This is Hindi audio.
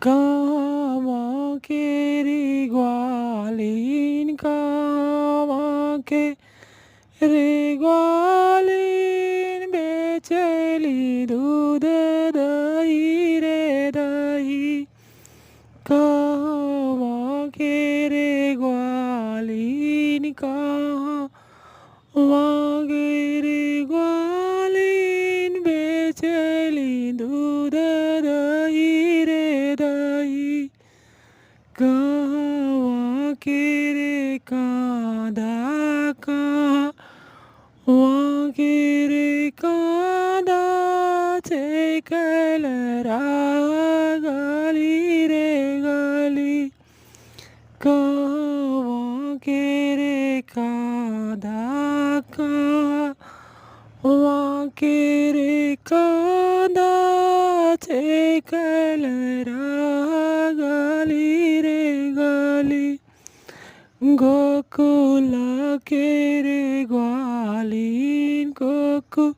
कामाके रे ग्वालिन कामाके रे ग्वालिन बेचैली दूध दही रे दही कामाके रे ग्वालिन कामाके रे ग्वालिन बेचैली दूध दही रे दही कामाके रे कांदा कामाके रे कांदा चेकलरा गली रे गली कामाके रे कांदा कामाके रे कांदा चेकलरा गली रे गली गोकुलाके रे ग्वालिन गोकुलाके